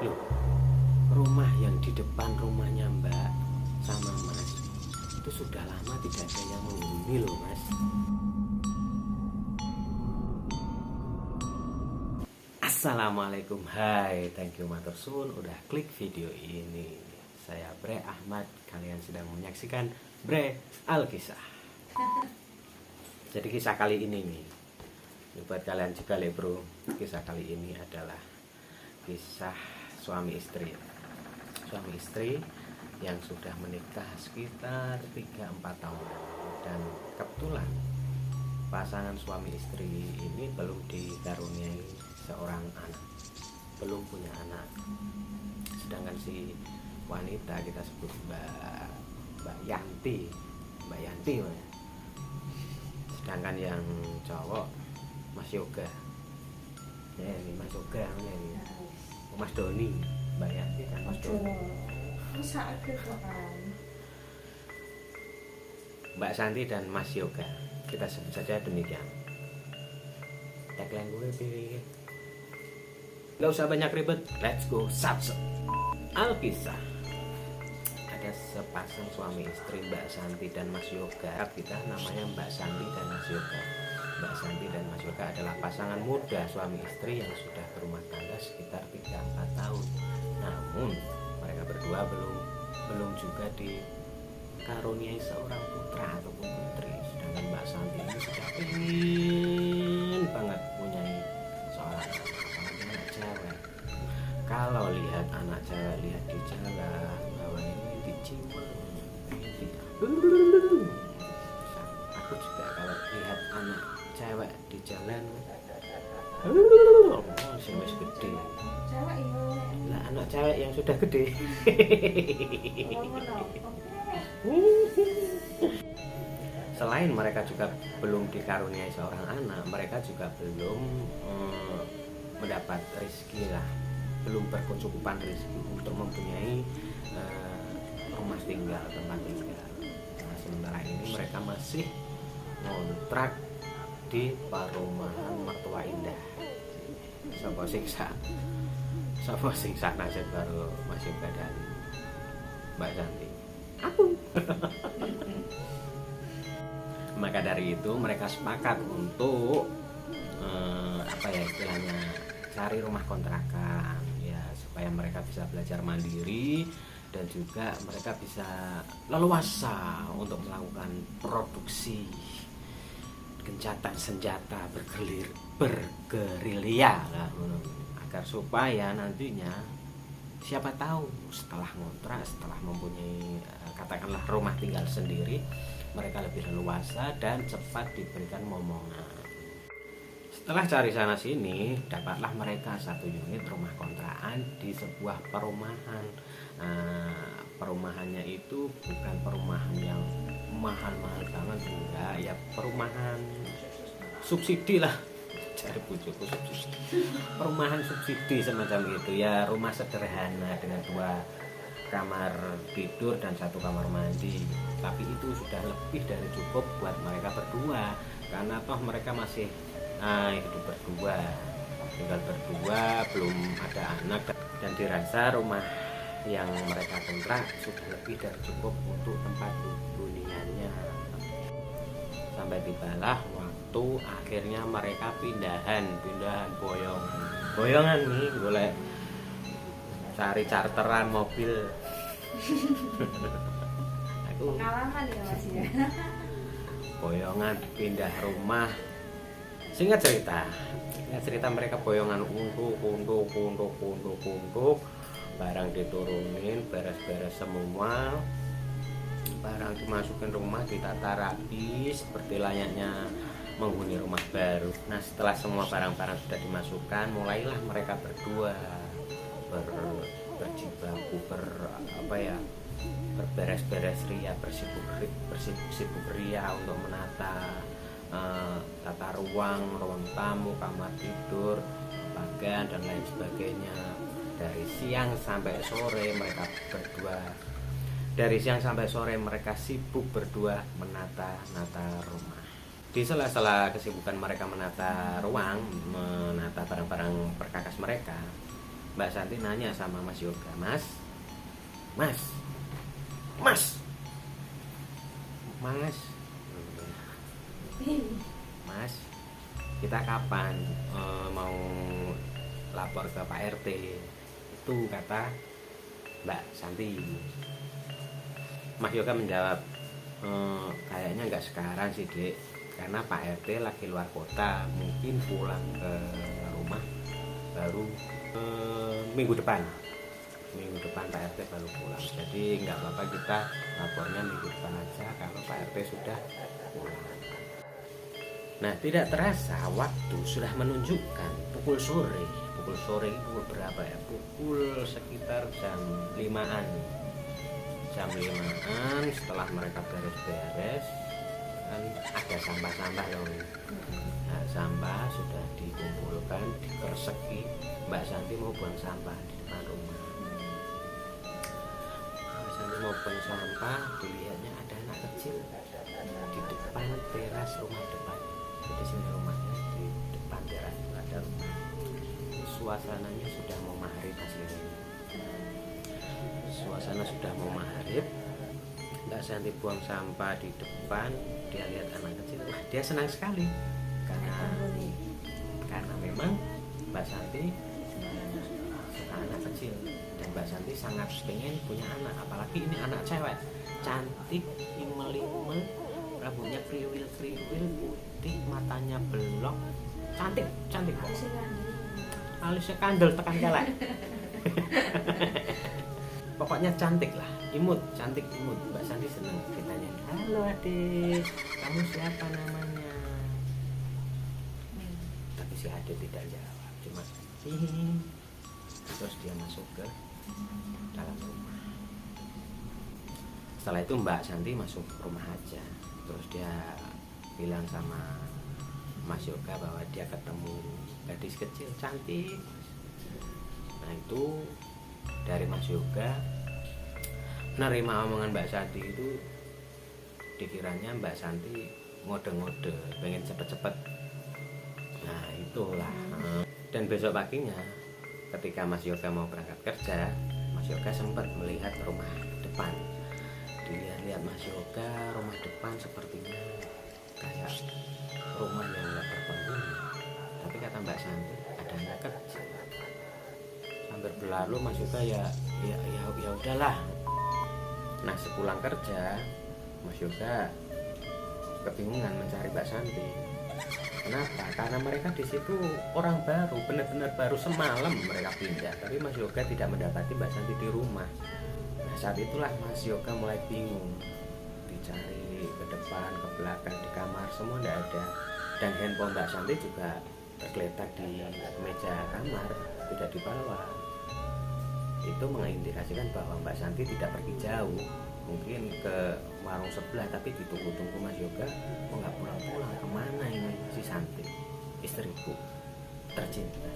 Loh, rumah yang di depan rumahnya Mbak sama Mas itu sudah lama tidak ada yang menghuni loh Mas. Assalamualaikum, hai, thank you matur suwun udah klik video ini. Saya Bre Ahmad, kalian sedang menyaksikan Bre Alkisah. Jadi kisah kali ini nih, buat kalian juga bro, kisah kali ini adalah kisah suami istri yang sudah menikah sekitar 3-4 tahun. Dan kebetulan pasangan suami istri ini belum dikaruniai seorang anak, belum punya anak. Sedangkan si wanita, kita sebut Mbak Yanti. Sedangkan yang cowok Mas Yoga. Ya ini Mas Yoga ini. Mas Doni, Mbak Yanti dan Mas Doni. Mbak Santi dan Mas Yoga. Kita sebut saja demikian. Tagline gue pilih. Gak usah banyak ribet, let's go subscribe. Alkisah. Ada sepasang suami istri, Mbak Santi dan Mas Yoga. Kita namanya Mbak Santi dan Mas Yoga. Mbak Santi dan Mas Yoga adalah pasangan muda suami istri yang sudah berumah tangga sekitar 3-4 tahun. Namun mereka berdua belum juga dikaruniai seorang putra ataupun putri. Sedangkan Mbak Santi ini sudah ingin banget punya seorang anak cewek. Kalau lihat anak cewek, lihat di jalan, bawahnya ini dicium. Aku juga kalau lihat anak cewek di jalan, masih gede. Nah, anak cewek yang sudah gede. Selain mereka juga belum dikaruniai seorang anak, mereka juga belum mendapat rezeki lah, belum berkecukupan rezeki untuk mempunyai rumah tinggal, tempat tinggal. Nah, sementara ini mereka masih ngontrak di perumahan Mertua Indah. Sapa siksa nasib baru Mas Yoga dan Mbak Santi. Aku. Maka dari itu mereka sepakat untuk istilahnya cari rumah kontrakan ya, supaya mereka bisa belajar mandiri dan juga mereka bisa leluasa untuk melakukan produksi gencatan senjata bergerilya lah, agar supaya nantinya siapa tahu setelah ngontrak, setelah mempunyai katakanlah rumah tinggal sendiri, mereka lebih leluasa dan cepat diberikan momongan. Setelah cari sana sini, dapatlah mereka satu unit rumah kontrakan di sebuah perumahan. Perumahannya itu bukan perumahan yang mahal-mahal banget, enggak, ya perumahan subsidi lah, cari bujuku subsidi, perumahan subsidi semacam itu ya, rumah sederhana dengan 2 kamar tidur dan 1 kamar mandi. Tapi itu sudah lebih dari cukup buat mereka berdua, karena toh mereka masih hidup berdua, tinggal berdua, belum ada anak, dan dirasa rumah yang mereka kontrak sudah lebih dari cukup untuk tempat huniannya. Sampai tibalah waktu akhirnya mereka pindahan boyongan nih, boleh cari charteran mobil. Aku pengalaman ya Mas ya. Boyongan pindah rumah. Singkat cerita mereka boyongan untuk barang diturunin, beres-beres semua, barang dimasukin rumah, ditata rapi seperti layaknya menghuni rumah baru. Nah, setelah semua barang-barang sudah dimasukkan, mulailah mereka berdua berjibaku, berberes-beres ria, bersibuk ria untuk menata tata ruang tamu, kamar tidur, bagan dan lain sebagainya. Dari siang sampai sore mereka sibuk berdua menata rumah. Di sela-sela kesibukan mereka menata ruang, menata barang-barang perkakas mereka, Mbak Santi nanya sama Mas Yoga, Mas, Mas, Mas, Mas, Mas, kita kapan mau lapor ke Pak RT? Itu kata Mbak Santi. Mas Yoga menjawab, kayaknya nggak sekarang sih Dek, karena Pak RT lagi luar kota, mungkin pulang ke rumah baru minggu depan Pak RT baru pulang. Jadi nggak apa-apa, kita lapornya minggu depan aja kalau Pak RT sudah pulang. Nah, tidak terasa waktu sudah menunjukkan pukul sore itu berapa ya? Pukul sekitar jam 5-an. Setelah mereka beres-beres kan ada sampah-sampah loh. Nah, sampah sudah dikumpulkan, dikerseki. Mbak Santi mau buang sampah di depan rumah. Mbak Santi mau buang sampah, dilihatnya ada anak kecil di depan teras rumah depan. Jadi sini rumahnya di depan teras ada rumah. Suasananya sudah mau maghrib aslinya. Suasana sudah mau maghrib. Mbak Santi buang sampah di depan, dia lihat anak kecil, wah dia senang sekali karena memang Mbak Santi suka anak kecil dan Mbak Santi sangat pengen punya anak, apalagi ini anak cewek cantik, imel-imel, rambutnya kriwil-kriwil putih, matanya belok, cantik kok, alisnya kandel tekan kelek. Pokoknya cantik lah, cantik imut. Mbak Santi senang, ditanya, halo adik, kamu siapa namanya? Tapi si adik tidak jawab, cuma terus dia masuk ke dalam rumah. Setelah itu Mbak Santi masuk rumah aja, terus dia bilang sama Mas Yoga bahwa dia ketemu gadis kecil cantik. Nah itu dari Mas Yoga nerima omongan Mbak Santi itu, dikiranya Mbak Santi ngode-ngode pengen cepet-cepet. Nah itulah. Dan besok paginya ketika Mas Yoga mau berangkat kerja, Mas Yoga sempat melihat rumah depan. Dilihat-lihat Mas Yoga, rumah depan sepertinya kayak rumah yang nggak berpenghuni. Tapi kata Mbak Santi ada anak kecil. Sambil berlalu Mas Yoga ya udahlah. Nah sepulang kerja Mas Yoga kebingungan mencari Mbak Santi. Kenapa? Karena mereka di situ orang baru, benar-benar baru semalam mereka pindah. Tapi Mas Yoga tidak mendapati Mbak Santi di rumah. Nah saat itulah Mas Yoga mulai bingung, dicari ke depan, ke belakang, di kamar semua tidak ada. Dan handphone Mbak Santi juga tergeletak di meja kamar, tidak dibawa. Itu mengindikasikan bahwa Mbak Santi tidak pergi jauh, mungkin ke warung sebelah, tapi ditunggu-tunggu Mas Yoga kok nggak pulang-pulang. Kemana ini si Santi, istriku tercinta,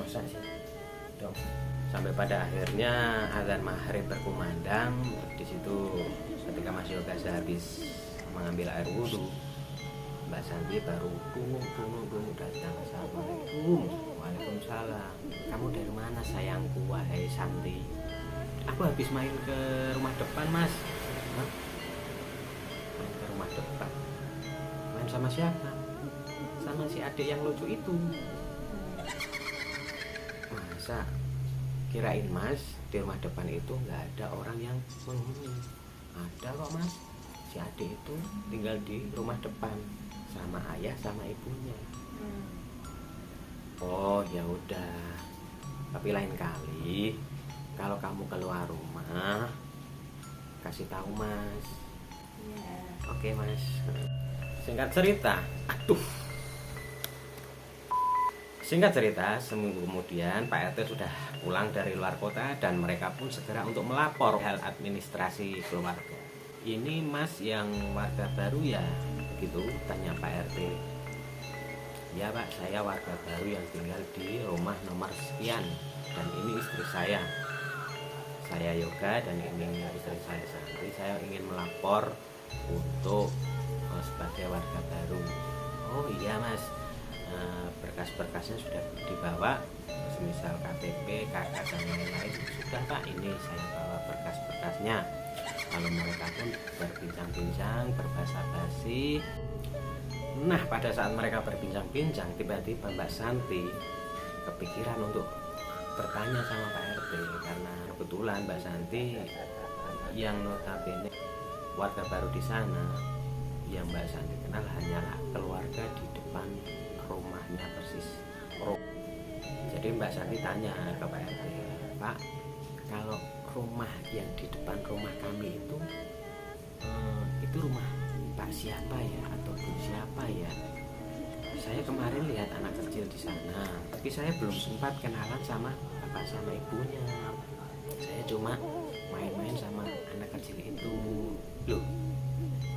masa sih dong. Sampai pada akhirnya azan maghrib berkumandang. Di situ ketika Mas Yoga sehabis mengambil air wudhu, Mbak Santi baru tunggu datang. Assalamualaikum. Waalaikumsalam. Kamu dari mana sayangku, wahai Santi? Aku habis main ke rumah depan Mas. Hah? Main ke rumah depan? Main sama siapa? Sama si adik yang lucu itu. Masa kirain Mas di rumah depan itu nggak ada orang yang menghuni? Ada kok Mas. Si adik itu tinggal di rumah depan sama ayah sama ibunya. Oh ya udah, tapi lain kali kalau kamu keluar rumah kasih tahu Mas. Oke Mas. Singkat cerita, seminggu kemudian Pak RT sudah pulang dari luar kota dan mereka pun segera untuk melapor hal administrasi keluarga. Ini Mas yang warga baru ya? Begitu tanya Pak RT. Ya Pak, saya warga baru yang tinggal di rumah nomor sekian, dan ini istri saya Yoga, dan ini istri saya Santi. Saya ingin melapor untuk sebagai warga baru. Oh iya Mas, berkas-berkasnya sudah dibawa semisal KTP, KK dan lain-lain. Sudah Pak, ini saya bawa berkas-berkasnya. Lalu mereka pun berbincang-bincang, berbasa-basi. Nah, pada saat mereka berbincang-bincang, tiba-tiba Mbak Santi kepikiran untuk bertanya sama Pak RT, karena kebetulan Mbak Santi yang notabene warga baru di sana, yang Mbak Santi kenal hanyalah keluarga di depan rumahnya persis. Jadi Mbak Santi tanya ke Pak RT, Pak, kalau rumah yang di depan rumah kami itu rumah Pak siapa ya, atau Bu siapa ya? Saya kemarin lihat anak kecil di sana, tapi saya belum sempat kenalan sama bapak sama ibunya. Saya cuma main-main sama anak kecil itu. Loh,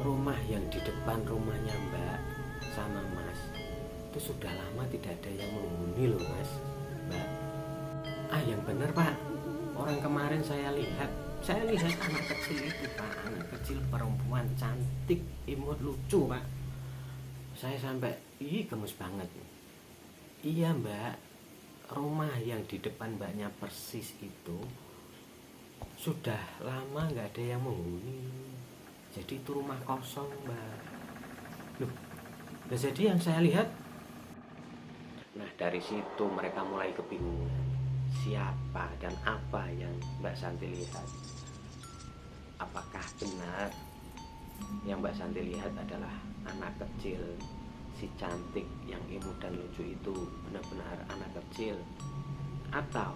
rumah yang di depan rumahnya Mbak sama Mas itu sudah lama tidak ada yang menghuni loh Mas, Mbak. Yang bener Pak, orang kemarin saya lihat anak kecil itu Pak, anak kecil perempuan cantik, imut, lucu Pak. Saya sampai gemes banget. Iya Mbak, rumah yang di depan Mbaknya persis itu sudah lama nggak ada yang menghuni. Jadi itu rumah kosong Mbak. Loh, jadi yang saya lihat. Nah, dari situ mereka mulai kebingungan. Siapa dan apa yang Mbak Santi lihat? Apakah benar yang Mbak Santi lihat adalah anak kecil si cantik yang imut dan lucu itu benar-benar anak kecil, atau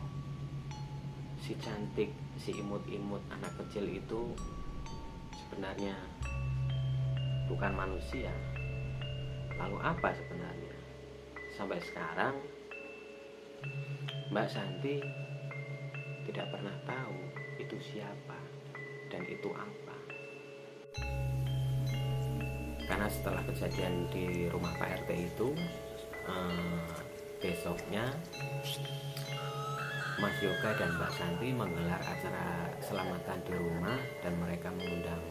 si cantik si imut-imut anak kecil itu sebenarnya bukan manusia? Lalu apa sebenarnya? Sampai sekarang Mbak Santi tidak pernah tahu itu siapa dan itu apa. Karena setelah kejadian di rumah Pak RT itu, besoknya Mas Yoga dan Mbak Santi menggelar acara selamatan di rumah, dan mereka mengundang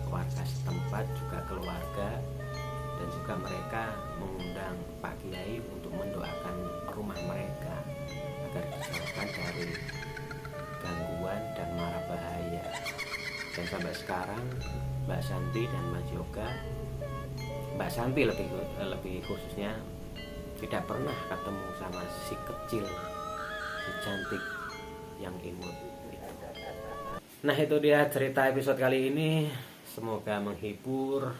warga setempat, juga keluarga, dan juga mereka mengundang Pak Kiai untuk mendoakan rumah mereka agar dijauhkan dari gangguan dan mara bahaya. Dan sampai sekarang Mbak Santi dan Mas Yoga, Mbak Santi lebih khususnya, tidak pernah ketemu sama si kecil, si cantik yang imut itu. Nah, itu dia cerita episode kali ini. Semoga menghibur.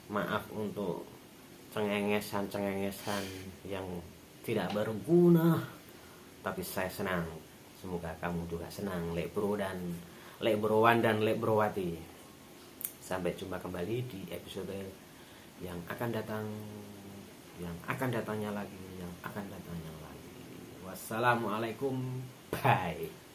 Maaf untuk cengengesan yang tidak berguna, tapi saya senang. Semoga kamu juga senang, lek browan dan lek browati. Sampai jumpa kembali di episode yang akan datangnya lagi. Wassalamualaikum, bye.